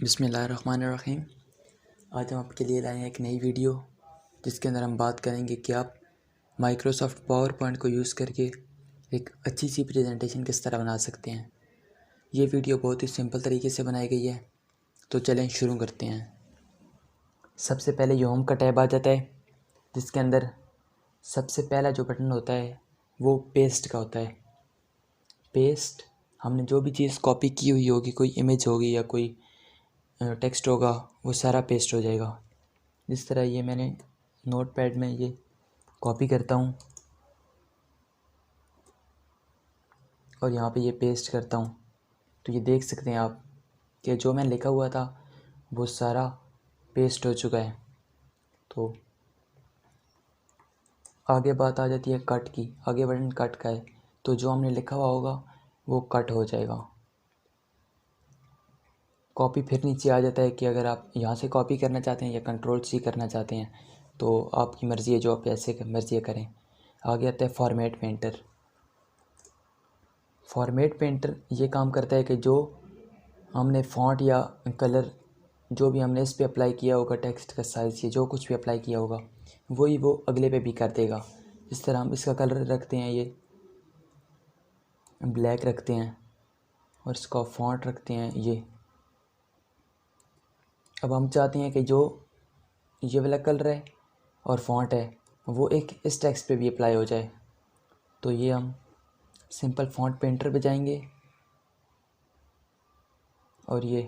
बिस्मिल्लाहिर्रहमानिर्रहीम। आज हम आपके लिए लाए हैं एक नई वीडियो जिसके अंदर हम बात करेंगे कि आप माइक्रोसॉफ्ट पावर पॉइंट को यूज़ करके एक अच्छी सी प्रेजेंटेशन किस तरह बना सकते हैं। ये वीडियो बहुत ही सिंपल तरीके से बनाई गई है, तो चलें शुरू करते हैं। सबसे पहले ये होम का टैब आ जाता है, जिसके अंदर सबसे पहला जो बटन होता है वो पेस्ट का होता है। पेस्ट, हमने जो भी चीज़ कॉपी की हुई होगी, कोई इमेज होगी या कोई टेक्स्ट होगा, वो सारा पेस्ट हो जाएगा। जिस तरह ये मैंने नोटपैड में ये कॉपी करता हूँ और यहाँ पे ये पेस्ट करता हूँ, तो ये देख सकते हैं आप कि जो मैंने लिखा हुआ था वो सारा पेस्ट हो चुका है। तो आगे बात आ जाती है कट की। आगे बटन कट का है, तो जो हमने लिखा हुआ होगा वो कट हो जाएगा। कॉपी फिर नीचे आ जाता है कि अगर आप यहाँ से कॉपी करना चाहते हैं या कंट्रोल-C करना चाहते हैं तो आपकी मर्ज़ी है, जो आप जैसे मर्ज़ी करें। आगे आता है फॉर्मेट पेंटर। फॉर्मेट पेंटर ये काम करता है कि जो हमने फ़ॉन्ट या कलर जो भी हमने इस पे अप्लाई किया होगा, टेक्स्ट का साइज़ या जो कुछ भी अप्लाई किया होगा, वही वो अगले पे भी कर देगा। इस तरह हम इसका कलर रखते हैं, ये ब्लैक रखते हैं और इसका फ़ॉन्ट रखते हैं ये। अब हम चाहते हैं कि जो ये वाला कलर है और फ़ॉन्ट है वो एक इस टेक्स्ट पे भी अप्लाई हो जाए, तो ये हम सिंपल फ़ॉन्ट पेंटर पे जाएंगे और ये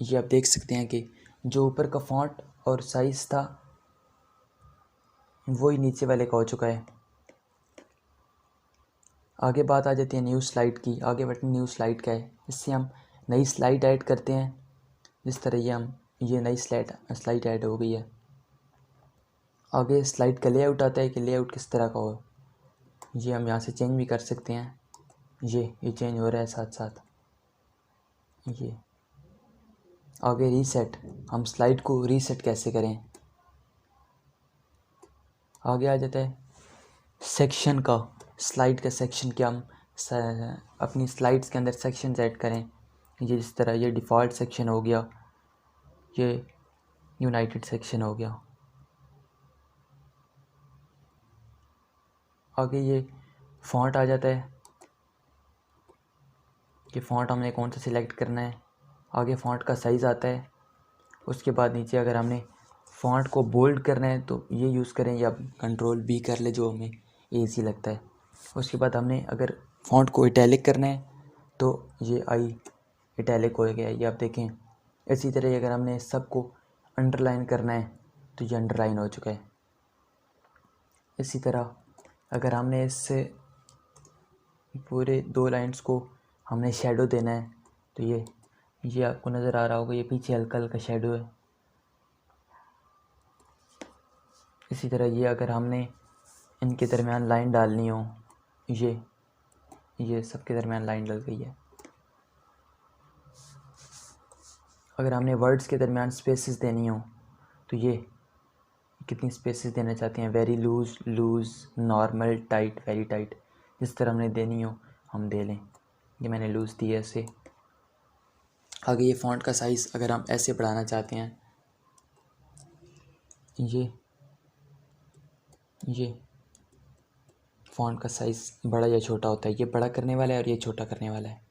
आप देख सकते हैं कि जो ऊपर का फ़ॉन्ट और साइज़ था वही नीचे वाले का हो चुका है। आगे बात आ जाती है न्यू स्लाइड की। आगे बटन न्यू स्लाइड का है, इससे हम नई स्लाइड ऐड करते हैं। जिस तरह ये नई स्लाइड ऐड हो गई है। आगे स्लाइड का लेआउट आता है कि लेआउट किस तरह का हो, ये हम यहाँ से चेंज भी कर सकते हैं। ये चेंज हो रहा है साथ साथ। ये आगे रीसेट, हम स्लाइड को रीसेट कैसे करें। आगे आ जाता है सेक्शन का, स्लाइड का सेक्शन, क्या हम अपनी स्लाइड्स के अंदर सेक्शन ऐड करें। ये जिस तरह ये डिफ़ॉल्ट सेक्शन हो गया, ये यूनाइटेड सेक्शन हो गया। आगे ये फ़ॉन्ट आ जाता है कि फ़ॉन्ट हमने कौन सा सिलेक्ट करना है। आगे फ़ॉन्ट का साइज़ आता है। उसके बाद नीचे अगर हमने फ़ॉन्ट को बोल्ड करना है तो ये यूज़ करें या कंट्रोल-B कर ले, जो हमें ईज़ी लगता है। उसके बाद हमने अगर फ़ॉन्ट को इटैलिक करना है तो ये आई इटैलिक हो गया, ये आप देखें। इसी तरह अगर हमने सबको अंडरलाइन करना है तो ये अंडरलाइन हो चुका है। इसी तरह अगर हमने इससे पूरे 2 लाइन्स को हमने शेडो देना है तो ये आपको नज़र आ रहा होगा, ये पीछे हल्का हल्का शेडो है। इसी तरह ये अगर हमने इनके दरमियान लाइन डालनी हो, ये सबके दरमियान लाइन डल गई है। अगर हमने वर्ड्स के दरमियान स्पेसेस देनी हो तो ये कितनी स्पेसेस देना चाहते हैं, very loose, normal, tight, very tight, जिस तरह हमने देनी हो हम दे लें। ये मैंने लूज़ दी है ऐसे। आगे ये फ़ॉन्ट का साइज़ अगर हम ऐसे बढ़ाना चाहते हैं, ये फ़ॉन्ट का साइज़ बड़ा या छोटा होता है, ये बड़ा करने वाला है और ये छोटा करने वाला है।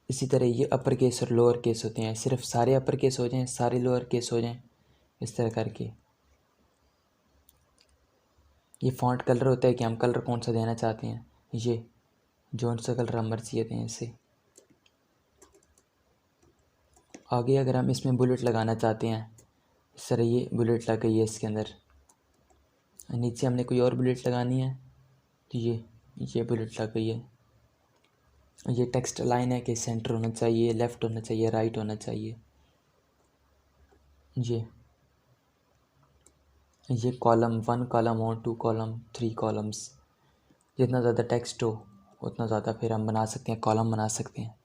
इसी तरह ये अपर केस और लोअर केस होते हैं, सिर्फ सारे अपर केस हो जाएं, सारे लोअर केस हो जाएं, इस तरह करके। ये फ़ॉन्ट कलर होता है कि हम कलर कौन सा देना चाहते हैं, ये जोन सा कलर हम मर्जी देते हैं इसे। आगे अगर हम इसमें बुलेट लगाना चाहते हैं, इस तरह ये बुलेट लग गई है इसके अंदर। नीचे हमने कोई और बुलेट लगानी है तो ये बुलेट लग गई है। ये टेक्स्ट लाइन है कि सेंटर होना चाहिए, लेफ़्ट होना चाहिए, राइट होना चाहिए। ये कॉलम 1 कॉलम हो, 2 कॉलम, 3 कॉलम्स, जितना ज़्यादा टेक्स्ट हो उतना ज़्यादा फिर हम बना सकते हैं, कॉलम बना सकते हैं।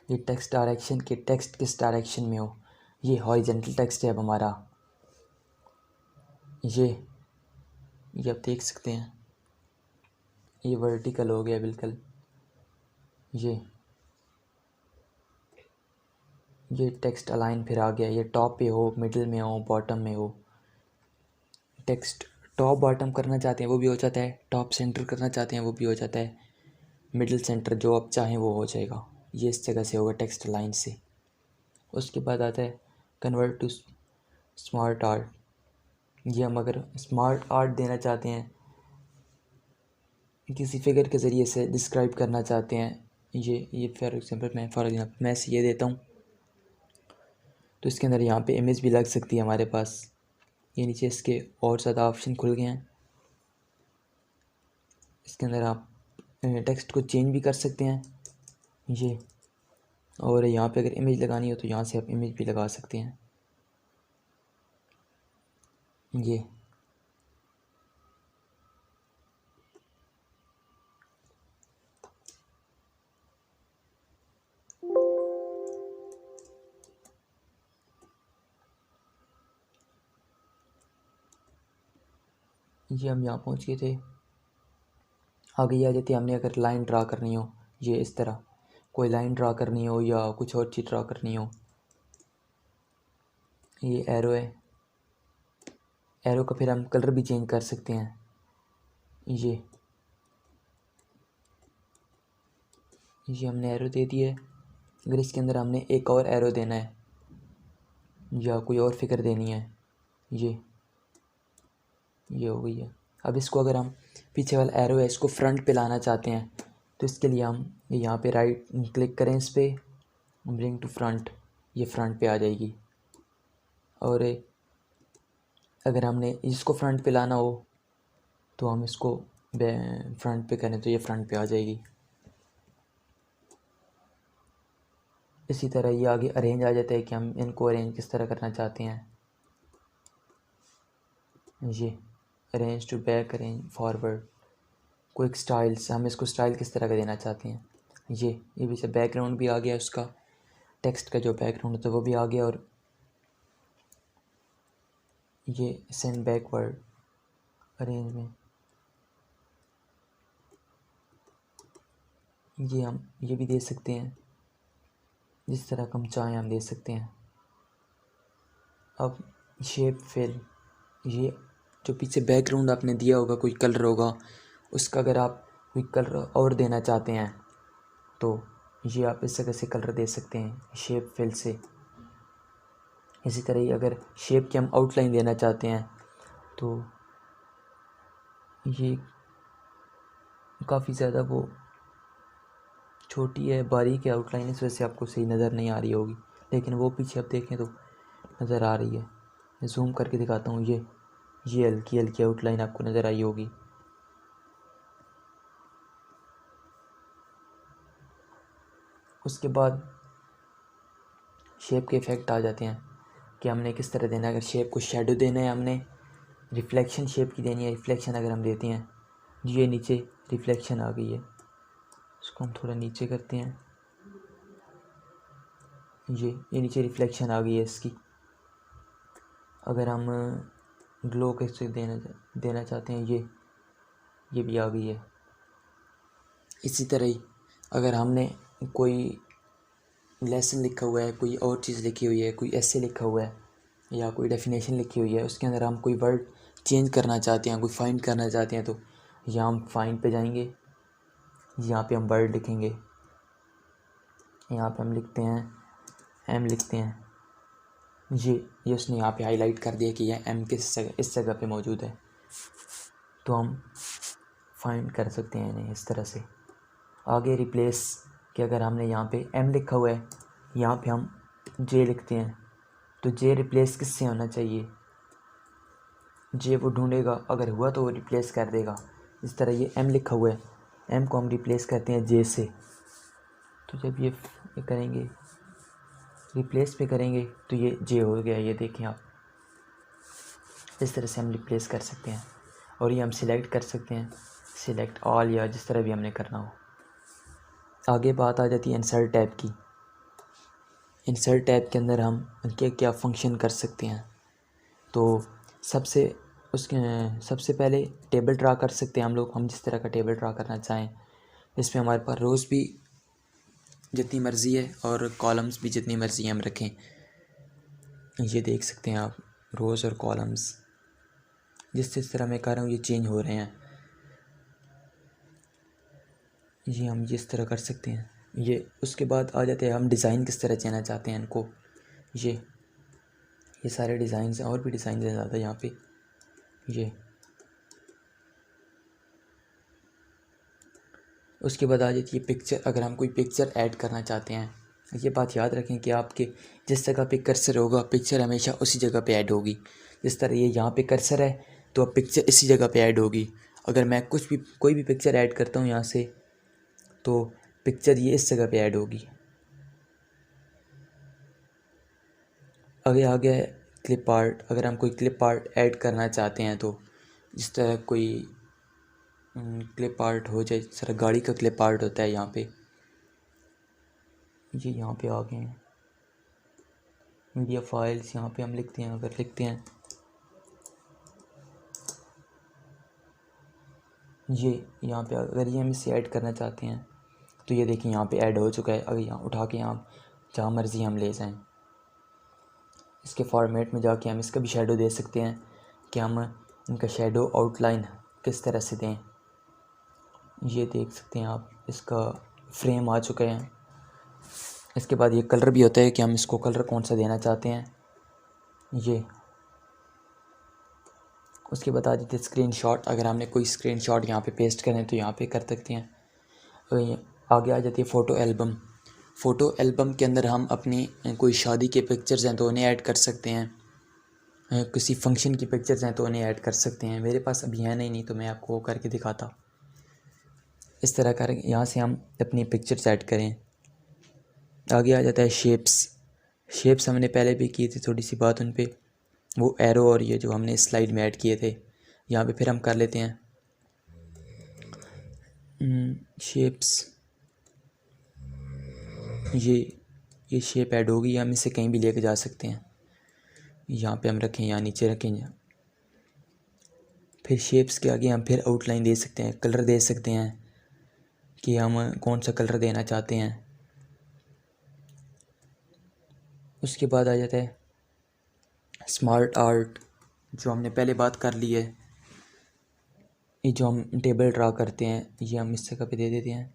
ये टेक्स्ट डायरेक्शन के टेक्स्ट किस डायरेक्शन में हो, ये हॉरिजॉन्टल टेक्स्ट है अब हमारा। ये आप देख सकते हैं, ये वर्टिकल हो गया बिल्कुल। ये ये टेक्स्ट अलाइन फिर आ गया, ये टॉप पे हो, मिडिल में हो, बॉटम में हो। टेक्स्ट टॉप बॉटम करना चाहते हैं वो भी हो जाता है, टॉप सेंटर करना चाहते हैं वो भी हो जाता है, मिडिल सेंटर जो आप चाहें वो हो जाएगा। ये इस जगह से होगा टेक्स्ट अलाइन से। उसके बाद आता है कन्वर्ट टू स्मार्ट आर्ट। ये हम अगर स्मार्ट आर्ट देना चाहते हैं, किसी फिगर के ज़रिए से डिस्क्राइब करना चाहते हैं, ये फॉर एग्जांपल मैं से ये देता हूँ, तो इसके अंदर यहाँ पे इमेज भी लग सकती है हमारे पास। ये नीचे इसके और ज़्यादा ऑप्शन खुल गए हैं। इसके अंदर आप टेक्स्ट को चेंज भी कर सकते हैं ये, और यहाँ पे अगर इमेज लगानी हो तो यहाँ से आप इमेज भी लगा सकते हैं। ये हम यहाँ पहुँच गए थे। आगे ये आ जाती है, हमने अगर लाइन ड्रा करनी हो, ये इस तरह कोई लाइन ड्रा करनी हो या कुछ और चीज़ ड्रा करनी हो, ये एरो है, एरो का फिर हम कलर भी चेंज कर सकते हैं। ये हमने एरो दे दी है। अगर इसके अंदर हमने एक और एरो देना है या कोई और फिगर देनी है, ये हो गई है। अब इसको अगर हम पीछे वाला एरो है इसको फ्रंट पे लाना चाहते हैं, तो इसके लिए हम यहाँ पे राइट क्लिक करें इस पर, ब्रिंग टू फ्रंट, ये फ्रंट पे आ जाएगी। और अगर हमने इसको फ्रंट पे लाना हो तो हम इसको फ्रंट पे करें तो ये फ्रंट पे आ जाएगी। इसी तरह ये आगे अरेंज आ जाता है कि हम इनको अरेंज किस तरह करना चाहते हैं। ये arrange to back, arrange forward, quick styles, हम इसको स्टाइल किस तरह का देना चाहते हैं। ये भी से बैकग्राउंड भी आ गया, उसका टेक्स्ट का जो बैकग्राउंड होता है वो भी आ गया। और ये सेंड बैकवर्ड अरेंज में ये हम ये भी दे सकते हैं, जिस तरह का हम चाहें हम दे सकते हैं। अब शेप फिल, ये जो पीछे बैकग्राउंड आपने दिया होगा कोई कलर होगा, उसका अगर आप कोई कलर और देना चाहते हैं तो ये आप इस जगह से कलर दे सकते हैं शेप फिल से। इसी तरह ही अगर शेप की हम आउटलाइन देना चाहते हैं तो ये काफ़ी ज़्यादा वो छोटी है, बारीक है आउटलाइन, इस वजह से आपको सही नज़र नहीं आ रही होगी, लेकिन वो पीछे आप देखें तो नज़र आ रही है। मैं जूम करके दिखाता हूँ, ये हल्की हल्की आउटलाइन आपको नज़र आई होगी। उसके बाद शेप के इफ़ेक्ट आ जाते हैं कि हमने किस तरह देना है। अगर शेप को शेडो देना है, हमने रिफ्लेक्शन शेप की देनी है, रिफ्लेक्शन अगर हम देते हैं, ये नीचे रिफ्लेक्शन आ गई है, इसको हम थोड़ा नीचे करते हैं, ये नीचे रिफ्लेक्शन आ गई है इसकी। अगर हम ग्लो कैसे देना चाहते हैं, ये भी आ गई है। इसी तरह ही अगर हमने कोई लेसन लिखा हुआ है, कोई और चीज़ लिखी हुई है, कोई ऐसे लिखा हुआ है या कोई डेफिनेशन लिखी हुई है, उसके अंदर हम कोई वर्ड चेंज करना चाहते हैं, कोई फाइंड करना चाहते हैं, तो यहाँ हम फाइंड पे जाएंगे, यहाँ पे हम वर्ड लिखेंगे, यहाँ पे हम लिखते हैं एम लिखते हैं, ये उसने यहाँ पे हाईलाइट कर दिया कि यह एम किस जगह इस जगह पे मौजूद है, तो हम फाइंड कर सकते हैं इन्हें इस तरह से। आगे रिप्लेस कि अगर हमने यहाँ पे एम लिखा हुआ है, यहाँ पे हम जे लिखते हैं, तो जे रिप्लेस किससे होना चाहिए, जे वो ढूंढेगा, अगर हुआ तो वो रिप्लेस कर देगा। इस तरह ये एम लिखा हुआ है, एम को हम रिप्लेस करते हैं जे से, तो जब ये करेंगे रिप्लेस पे करेंगे तो ये जे हो गया, ये देखें आप, इस तरह से हम रिप्लेस कर सकते हैं। और ये हम सिलेक्ट कर सकते हैं, सिलेक्ट ऑल या जिस तरह भी हमने करना हो। आगे बात आ जाती है इंसर्ट टैब की। इंसर्ट टैब के अंदर हम क्या क्या फंक्शन कर सकते हैं, तो सबसे पहले टेबल ड्रा कर सकते हैं हम लोग, हम जिस तरह का टेबल ड्रा करना चाहें। इसमें हमारे पास रोज़ भी जितनी मर्ज़ी है और कॉलम्स भी जितनी मर्ज़ी हम रखें। ये देख सकते हैं आप रोज़ और कॉलम्स जिस तरह मैं कर रहा हूँ ये चेंज हो रहे हैं। ये हम जिस तरह कर सकते हैं। ये उसके बाद आ जाते हैं हम डिज़ाइन किस तरह चेना चाहते हैं इनको। ये सारे डिज़ाइन हैं और भी डिज़ाइन है ज़्यादा यहाँ पे। ये उसके बाद आ जाती है पिक्चर। अगर हम कोई पिक्चर ऐड करना चाहते हैं, ये बात याद रखें कि आपके जिस जगह पे कर्सर होगा पिक्चर हमेशा उसी जगह पे ऐड होगी। जिस तरह ये यहाँ पे कर्सर है तो अब पिक्चर इसी जगह पे ऐड होगी। अगर मैं कोई भी पिक्चर ऐड करता हूँ यहाँ से तो पिक्चर ये इस जगह पे ऐड होगी। आ गया है क्लिप आर्ट। अगर हम कोई क्लिप आर्ट ऐड करना चाहते हैं तो जिस तरह कोई क्लिप आर्ट हो जाए, जिस तरह गाड़ी का क्लिप आर्ट होता है यहाँ पे, ये यहाँ पे आ गए हैं मीडिया फाइल्स। यहाँ पे हम लिखते हैं, अगर लिखते हैं ये यहाँ पे, अगर ये हम इसे ऐड करना चाहते हैं तो ये देखिए यहाँ पे ऐड हो चुका है। अगर यहाँ उठा के यहाँ जहाँ मर्ज़ी हम ले जाएं, इसके फॉर्मेट में जाके हम इसका भी शेडो दे सकते हैं कि हम इनका शेडो आउटलाइन किस तरह से दें। ये देख सकते हैं आप, इसका फ्रेम आ चुका है। इसके बाद ये कलर भी होता है कि हम इसको कलर कौन सा देना चाहते हैं। ये उसके बाद आ जाते हैं स्क्रीनशॉट। अगर हमने कोई स्क्रीनशॉट यहाँ पे पेस्ट करें तो यहाँ पे कर सकते हैं। आगे आ जाती है फ़ोटो एल्बम। फ़ोटो एल्बम के अंदर हम अपनी कोई शादी के पिक्चर्स हैं तो उन्हें ऐड कर सकते हैं, किसी फंक्शन की पिक्चर्स हैं तो उन्हें ऐड कर सकते हैं। मेरे पास अभी है नहीं तो मैं आपको वो करके दिखाता। इस तरह कर यहाँ से हम अपनी पिक्चर्स ऐड करें। आगे आ जाता है शेप्स हमने पहले भी की थी थोड़ी सी बात उन पे, वो एरो और ये जो हमने स्लाइड में ऐड किए थे। यहाँ पे फिर हम कर लेते हैं शेप्स। ये शेप ऐड होगी, हम इसे कहीं भी लेके जा सकते हैं। यहाँ पे हम रखें, यहाँ नीचे रखें। फिर शेप्स के आगे हम फिर आउटलाइन दे सकते हैं, कलर दे सकते हैं कि हम कौन सा कलर देना चाहते हैं। उसके बाद आ जाता है स्मार्ट आर्ट, जो हमने पहले बात कर ली है। ये जो हम टेबल ड्रा करते हैं ये हम इस जगह पे दे देते हैं।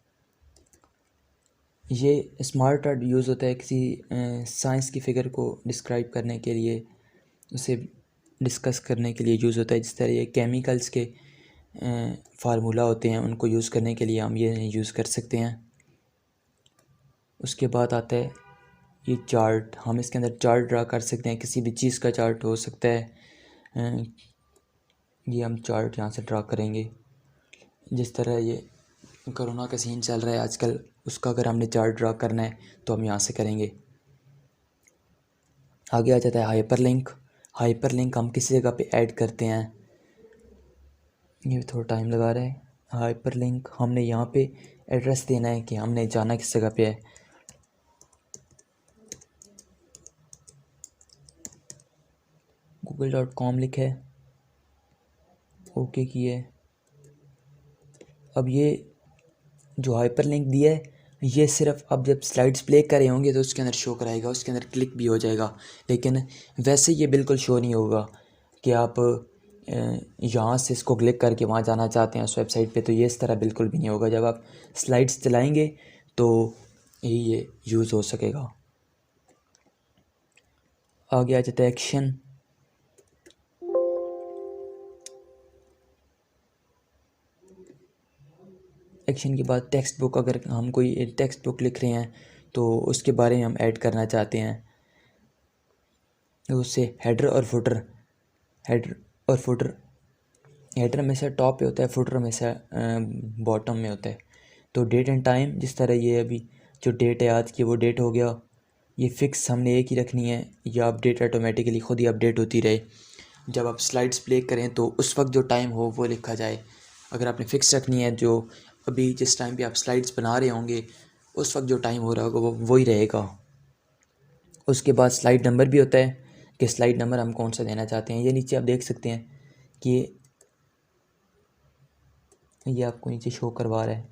ये स्मार्ट आर्ट यूज़ होता है किसी साइंस की फ़िगर को डिस्क्राइब करने के लिए, उसे डिस्कस करने के लिए यूज़ होता है। जिस तरह ये केमिकल्स के फार्मूला होते हैं उनको यूज़ करने के लिए हम ये यूज़ कर सकते हैं। उसके बाद आता है ये चार्ट। हम इसके अंदर चार्ट ड्रा कर सकते हैं, किसी भी चीज़ का चार्ट हो सकता है। ये हम चार्ट यहाँ से ड्रा करेंगे। जिस तरह ये कोरोना का सीन चल रहा है आजकल, उसका अगर हमने चार्ट ड्रा करना है तो हम यहाँ से करेंगे। आगे आ जाता है हाइपर लिंक हम किसी जगह पे ऐड करते हैं। ये थोड़ा टाइम लगा रहा है। हाइपर लिंक हमने यहाँ पे एड्रेस देना है कि हमने जाना किस जगह पे है। google.com लिखा है, ओके किया है। अब ये जो हाइपर लिंक दिया है ये सिर्फ अब जब स्लाइड्स प्ले कर रहे होंगे तो उसके अंदर शो कराएगा, उसके अंदर क्लिक भी हो जाएगा। लेकिन वैसे ये बिल्कुल शो नहीं होगा कि आप यहाँ से इसको क्लिक करके वहाँ जाना चाहते हैं उस वेबसाइट पे, तो ये इस तरह बिल्कुल भी नहीं होगा। जब आप स्लाइड्स चलाएंगे तो ये यूज़ हो सकेगा। आगे आ जाता है एक्शन। एक्शन के बाद टेक्स्ट बुक। अगर हम कोई टेक्स्ट बुक लिख रहे हैं तो उसके बारे में हम ऐड करना चाहते हैं, तो उससे हेडर और फुटर हेडर हमेशा टॉप पे होता है, फुटर हमेशा बॉटम में होता है। तो डेट एंड टाइम, जिस तरह ये अभी जो डेट है आज की वो डेट हो गया, ये फ़िक्स हमने एक ही रखनी है, या अपडेट ऑटोमेटिकली ख़ुद ही अपडेट होती रहे। जब आप स्लाइड्स प्ले करें तो उस वक्त जो टाइम हो वो लिखा जाए। अगर आपने फ़िक्स रखनी है, जो अभी जिस टाइम पे आप स्लाइड्स बना रहे होंगे उस वक्त जो टाइम हो रहा होगा वो वही रहेगा। उसके बाद स्लाइड नंबर भी होता है कि स्लाइड नंबर हम कौन सा देना चाहते हैं। ये नीचे आप देख सकते हैं कि ये आपको नीचे शो करवा रहा है।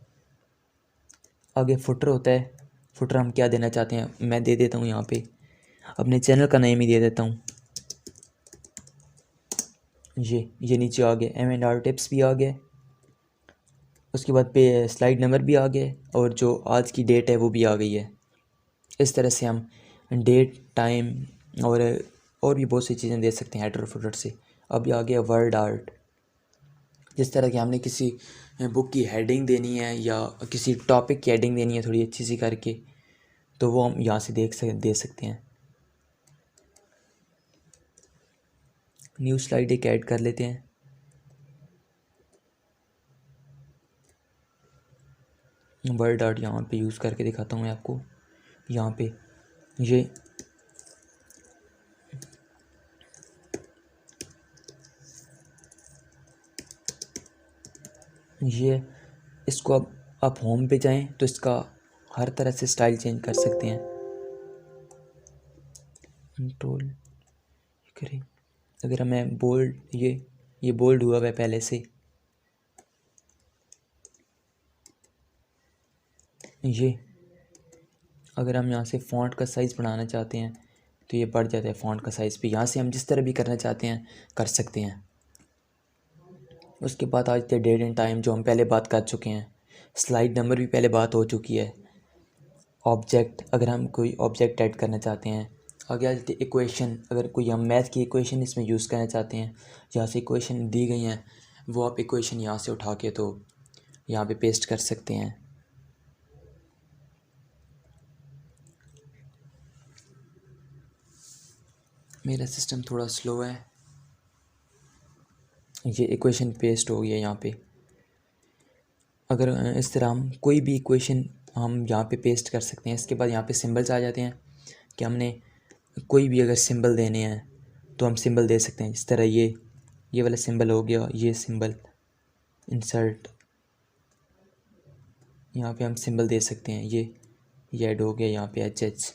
आगे फुटर होता है फुटर हम क्या देना चाहते हैं, मैं दे देता हूँ यहाँ पे अपने चैनल का नेम ही दे देता हूँ। ये नीचे आ गया, M&R टिप्स भी आ गया, उसके बाद पे स्लाइड नंबर भी आ गया और जो आज की डेट है वो भी आ गई है। इस तरह से हम डेट, टाइम और भी बहुत सी चीज़ें दे सकते हैं हेडर फुटर से। अब ये आ गया वर्ड आर्ट। जिस तरह कि हमने किसी बुक की हेडिंग देनी है या किसी टॉपिक की हेडिंग देनी है थोड़ी अच्छी सी करके, तो वो हम यहाँ से दे सकते हैं। न्यू स्लाइड एक ऐड कर लेते हैं। वर्ड आर्ट यहाँ पे यूज़ करके दिखाता हूँ मैं आपको। यहाँ पे ये इसको अब आप होम पे जाएं तो इसका हर तरह से स्टाइल चेंज कर सकते हैं। कंट्रोल करें, अगर मैं बोल्ड, ये बोल्ड हुआ है पहले से, ये अगर हम यहाँ से फ़ॉन्ट का साइज़ बढ़ाना चाहते हैं तो ये बढ़ जाता है फ़ॉन्ट का साइज़ भी। यहाँ से हम जिस तरह भी करना चाहते हैं कर सकते हैं। उसके बाद आज थे डेट एंड टाइम, जो हम पहले बात कर चुके हैं। स्लाइड नंबर भी पहले बात हो चुकी है। ऑब्जेक्ट, अगर हम कोई ऑब्जेक्ट ऐड करना चाहते हैं। आगे आ जाते इक्वेशन, अगर कोई हम मैथ की इक्वेशन इसमें यूज़ करना चाहते हैं, यहाँ से इक्वेशन दी गई हैं वो आप इक्वेशन यहाँ से उठा के तो यहाँ पे पेस्ट कर सकते हैं। मेरा सिस्टम थोड़ा स्लो है। ये इक्वेशन पेस्ट हो गया यहाँ पे। अगर इस तरह हम कोई भी इक्वेशन हम यहाँ पे पेस्ट कर सकते हैं। इसके बाद यहाँ पे सिंबल्स आ जाते हैं कि हमने कोई भी अगर सिंबल देने हैं तो हम सिंबल दे सकते हैं। इस तरह ये वाला सिंबल हो गया, ये सिंबल इंसर्ट, यहाँ पे हम सिंबल दे सकते हैं। ये ऐड हो गया यहाँ पे HH।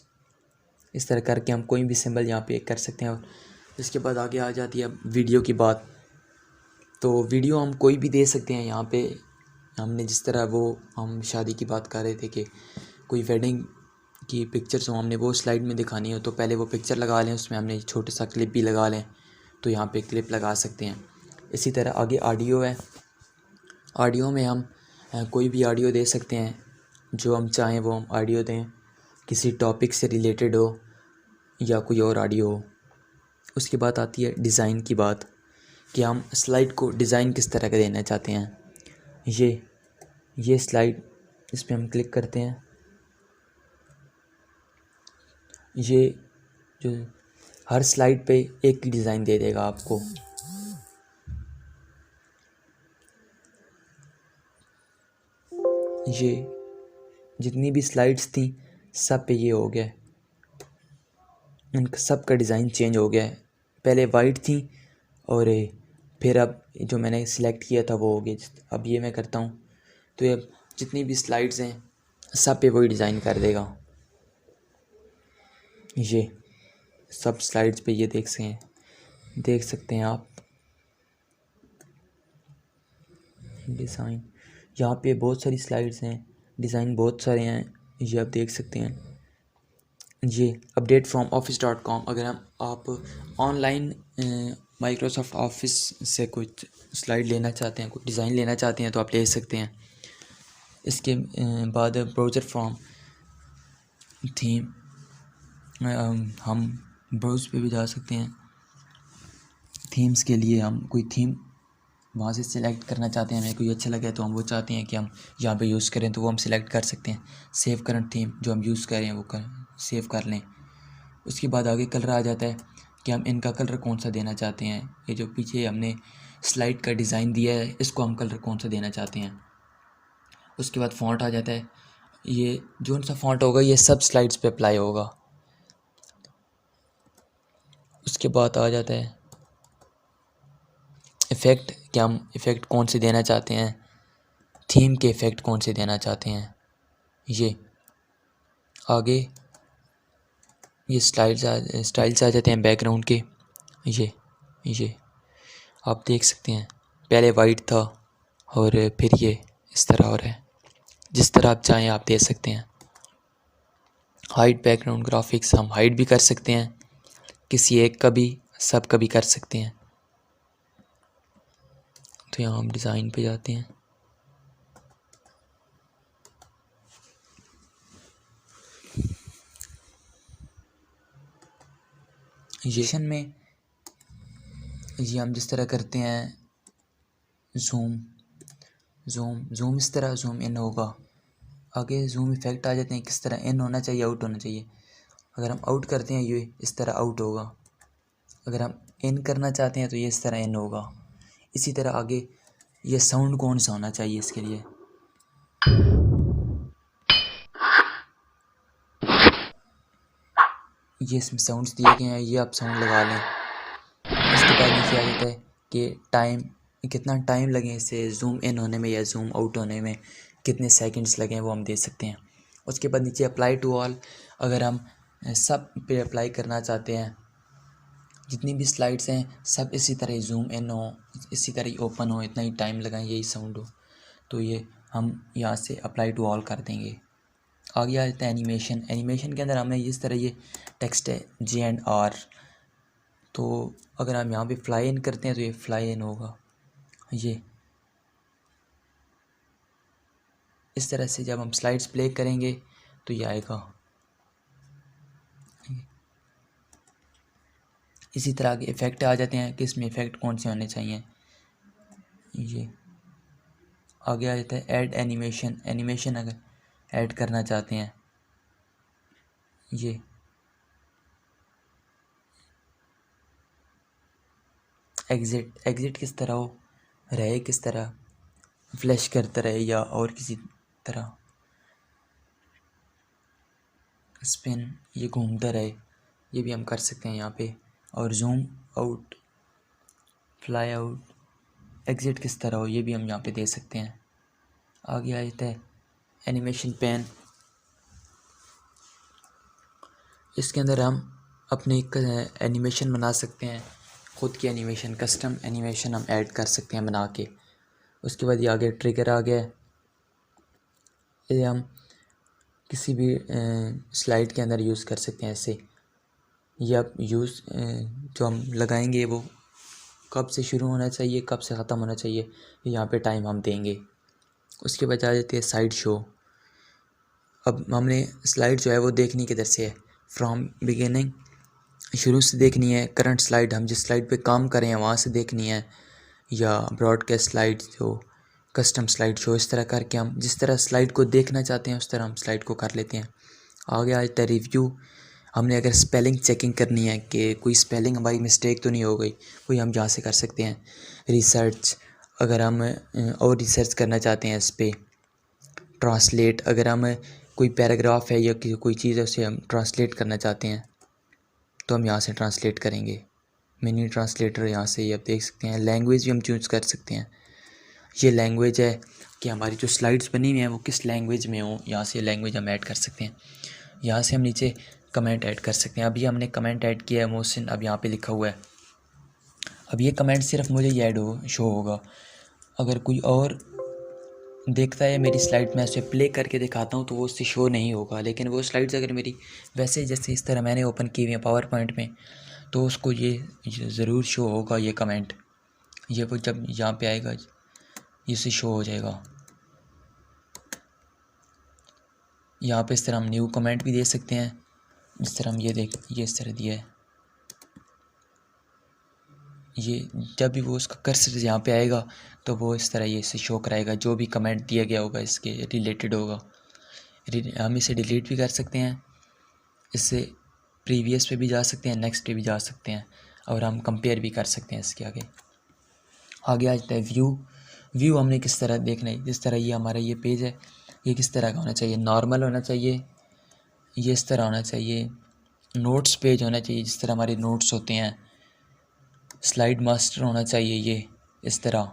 इस तरह करके हम कोई भी सिंबल यहाँ पे कर सकते हैं। और इसके बाद आगे आ जाती है वीडियो की बात। तो वीडियो हम कोई भी दे सकते हैं। यहाँ पे हमने जिस तरह वो हम शादी की बात कर रहे थे कि कोई वेडिंग की पिक्चर्स हो, हमने वो स्लाइड में दिखानी हो तो पहले वो पिक्चर लगा लें, उसमें हमने छोटा सा क्लिप भी लगा लें तो यहाँ पे क्लिप लगा सकते हैं। इसी तरह आगे ऑडियो है। ऑडियो में हम कोई भी ऑडियो दे सकते हैं, जो हम चाहें वो हम ऑडियो दें, किसी टॉपिक से रिलेटेड हो या कोई और ऑडियो हो। उसके बाद आती है डिज़ाइन की बात कि हम स्लाइड को डिज़ाइन किस तरह का देना चाहते हैं। ये स्लाइड, इस पर हम क्लिक करते हैं। ये जो हर स्लाइड पे एक ही डिज़ाइन दे देगा आपको। ये जितनी भी स्लाइड्स थी सब पे ये हो गया, इनका सब का डिज़ाइन चेंज हो गया है। पहले वाइट थी और फिर अब जो मैंने सिलेक्ट किया था वो हो गया। अब ये मैं करता हूँ तो ये जितनी भी स्लाइड्स हैं सब पे वही डिज़ाइन कर देगा। ये सब स्लाइड्स पे ये देख सकते हैं आप डिज़ाइन। यहाँ पे बहुत सारी स्लाइड्स हैं, डिज़ाइन बहुत सारे हैं, ये आप देख सकते हैं। ये अपडेट फ्रॉम office.com, अगर आप ऑनलाइन माइक्रोसॉफ्ट ऑफिस से कुछ स्लाइड लेना चाहते हैं, कुछ डिज़ाइन लेना चाहते हैं तो आप ले सकते हैं। इसके बाद ब्राउज़र फ्रॉम थीम, हम ब्राउज़ पे भी जा सकते हैं। थीम्स के लिए हम कोई थीम वहाँ से सिलेक्ट करना चाहते हैं, हमें कोई अच्छा लगे तो हम वो चाहते हैं कि हम यहाँ पे यूज़ करें तो वो हम सिलेक्ट कर सकते हैं। सेव करंट थीम, जो हम यूज़ कर रहे हैं वो सेव कर लें। उसके बाद आगे कलर आ जाता है कि हम इनका कलर कौन सा देना चाहते हैं। ये जो पीछे हमने स्लाइड का डिज़ाइन दिया है इसको हम कलर कौन सा देना चाहते हैं। उसके बाद फ़ॉन्ट आ जाता है। ये जो सा फ़ॉन्ट होगा ये सब स्लाइड्स पे अप्लाई होगा। उसके बाद आ जाता है इफ़ेक्ट, कि हम इफ़ेक्ट कौन से देना चाहते हैं, थीम के इफ़ेक्ट कौन से देना चाहते हैं। ये आगे ये स्टाइल्स आ जाते हैं बैकग्राउंड के। ये आप देख सकते हैं पहले वाइट था और फिर ये इस तरह हो रहा है। जिस तरह आप चाहें आप दे सकते हैं। हाइड बैकग्राउंड ग्राफिक्स हम हाइड भी कर सकते हैं, किसी एक का भी, सब का भी कर सकते हैं। तो यहाँ हम डिज़ाइन पे जाते हैं। ये सेशन में ये हम जिस तरह करते हैं ज़ूम ज़ूम ज़ूम इस तरह ज़ूम इन होगा, आगे ज़ूम इफ़ेक्ट आ जाते हैं, किस तरह इन होना चाहिए, आउट होना चाहिए। अगर हम आउट करते हैं ये इस तरह आउट होगा, अगर हम इन करना चाहते हैं तो ये इस तरह इन होगा। इसी तरह आगे ये साउंड कौन सा होना चाहिए, इसके लिए ये इसमें साउंड्स दिए गए हैं, ये आप साउंड लगा लें। इसके बाद नीचे आ जाता है कि टाइम, कितना टाइम लगे इसे ज़ूम इन होने में या ज़ूम आउट होने में, कितने सेकंड्स लगें वो हम दे सकते हैं। उसके बाद नीचे अप्लाई टू ऑल, अगर हम सब पे अप्लाई करना चाहते हैं, जितनी भी स्लाइड्स हैं सब इसी तरह ज़ूम इन हो, इसी तरह ही ओपन हो, इतना ही टाइम लगाएं, यही साउंड हो, तो ये हम यहाँ से अप्लाई टू ऑल कर देंगे। आगे आ जाता है एनिमेशन। एनिमेशन के अंदर हमने इस तरह ये टेक्स्ट है G&R, तो अगर हम यहाँ पे फ्लाई इन करते हैं तो ये फ्लाई इन होगा। ये इस तरह से जब हम स्लाइड्स प्ले करेंगे तो ये आएगा। इसी तरह के इफ़ेक्ट आ जाते हैं कि इसमें इफ़ेक्ट कौन से होने चाहिए। ये आगे आ जाता है ऐड एनिमेशन। एनिमेशन अगर ऐड करना चाहते हैं, ये एग्ज़िट किस तरह हो रहे, किस तरह फ्लैश करता रहे या और किसी तरह, स्पिन ये घूमता रहे, ये भी हम कर सकते हैं यहाँ पे। और zoom out, fly out, exit किस तरह हो, ये भी हम यहाँ पे दे सकते हैं। आगे आ जाता है एनिमेशन पेन। इसके अंदर हम अपने एनिमेशन बना सकते हैं, ख़ुद की एनिमेशन, कस्टम एनिमेशन हम ऐड कर सकते हैं बना के। उसके बाद ये आगे ट्रिगर आ गया है, ये हम किसी भी स्लाइड के अंदर यूज़ कर सकते हैं ऐसे। ये अब यूज़ जो हम लगाएंगे वो कब से शुरू होना चाहिए, कब से ख़त्म होना चाहिए, यहाँ पे टाइम हम देंगे। उसके बाद आ जाती है साइड शो। अब हमने स्लाइड जो है वो देखनी किधर से है, फ्रॉम बिगिनिंग, शुरू से देखनी है, करंट स्लाइड हम जिस स्लाइड पे काम कर रहे हैं वहाँ से देखनी है, या ब्रॉडकास्ट स्लाइड जो कस्टम स्लाइड शो, इस तरह करके हम जिस तरह स्लाइड को देखना चाहते हैं उस तरह हम स्लाइड को कर लेते हैं। आगे आ जाता है रिव्यू। हमने अगर स्पेलिंग चेकिंग करनी है कि कोई स्पेलिंग हमारी मिस्टेक तो नहीं हो गई, वही हम यहाँ से कर सकते हैं। रिसर्च, अगर हम और रिसर्च करना चाहते हैं इस पर। ट्रांसलेट, अगर हम कोई पैराग्राफ है या कोई चीज़ है उसे हम ट्रांसलेट करना चाहते हैं तो हम यहाँ से ट्रांसलेट करेंगे। मिनी ट्रांसलेटर यहाँ से ये आप देख सकते हैं। लैंग्वेज भी हम चूज़ कर सकते हैं, ये लैंग्वेज है कि हमारी जो स्लाइड्स बनी हुई हैं वो किस लैंग्वेज में हो, यहाँ से लैंग्वेज हम ऐड कर सकते हैं। यहाँ से हम नीचे कमेंट ऐड कर सकते हैं। अभी हमने कमेंट ऐड किया है मोहसिन, अब यहाँ पे लिखा हुआ है। अब ये कमेंट सिर्फ मुझे ही ऐड हो शो होगा, अगर कोई और देखता है मेरी स्लाइड में ऐसे प्ले करके दिखाता हूँ तो वो उससे शो नहीं होगा। लेकिन वो स्लाइड्स अगर मेरी वैसे जैसे इस तरह मैंने ओपन की हुई है पावर पॉइंट में, तो उसको ये ज़रूर शो होगा ये कमेंट। ये वो जब यहाँ पे आएगा इसे शो हो जाएगा। यहाँ पे इस तरह हम न्यू कमेंट भी दे सकते हैं, जिस तरह हम ये इस तरह दिया है। ये जब भी वो उसका कर्सर यहाँ पे आएगा तो वो इस तरह ये इसे शो कराएगा, जो भी कमेंट दिया गया होगा इसके रिलेटेड होगा। हम इसे डिलीट भी कर सकते हैं, इससे प्रीवियस पे भी जा सकते हैं, नेक्स्ट पे भी जा सकते हैं, और हम कंपेयर भी कर सकते हैं इसके आगे। आगे आ जाता है व्यू हमने किस तरह देखना है। जिस तरह ये हमारा ये पेज है, ये किस तरह का होना चाहिए, नॉर्मल होना चाहिए, ये इस तरह होना चाहिए, नोट्स पेज होना चाहिए जिस तरह हमारे नोट्स होते हैं, स्लाइड मास्टर होना चाहिए ये इस तरह।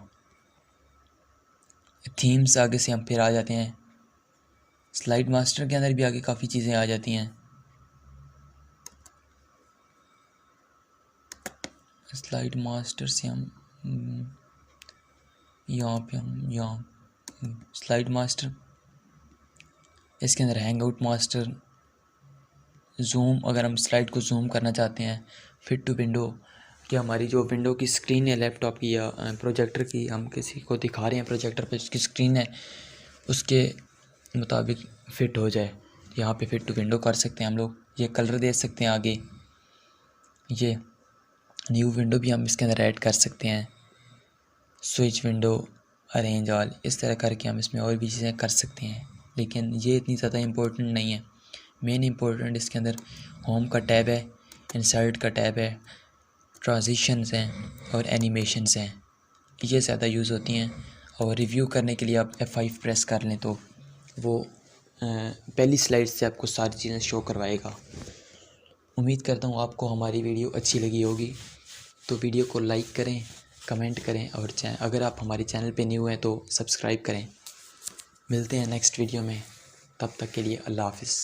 थीम्स आगे से हम फिर आ जाते हैं, स्लाइड मास्टर के अंदर भी आगे काफ़ी चीज़ें आ जाती हैं। स्लाइड मास्टर से हम यहाँ स्लाइड मास्टर, इसके अंदर हैंग आउट मास्टर, जूम, अगर हम स्लाइड को जूम करना चाहते हैं, फिट टू विंडो, कि हमारी जो विंडो की स्क्रीन है लैपटॉप की या प्रोजेक्टर की, हम किसी को दिखा रहे हैं प्रोजेक्टर पे, उसकी स्क्रीन है उसके मुताबिक फ़िट हो जाए, यहाँ पे फिट टू विंडो कर सकते हैं हम लोग। ये कलर दे सकते हैं आगे, ये न्यू विंडो भी हम इसके अंदर ऐड कर सकते हैं, स्विच विंडो, अरेंज ऑल, इस तरह करके हम इसमें और भी चीज़ें कर सकते हैं। लेकिन ये इतनी ज़्यादा इम्पोर्टेंट नहीं है। मेन इम्पोर्टेंट इसके अंदर होम का टैब है, इंसर्ट का टैब है, ट्रांजिशंस हैं और एनिमेशंस हैं, ये ज़्यादा यूज़ होती हैं। और रिव्यू करने के लिए आप F5 प्रेस कर लें तो वो पहली स्लाइड से आपको सारी चीज़ें शो करवाएगा। उम्मीद करता हूँ आपको हमारी वीडियो अच्छी लगी होगी, तो वीडियो को लाइक करें, कमेंट करें और अगर आप हमारे चैनल पे न्यू हैं तो सब्सक्राइब करें। मिलते हैं नेक्स्ट वीडियो में, तब तक के लिए अल्लाह हाफ़िज़।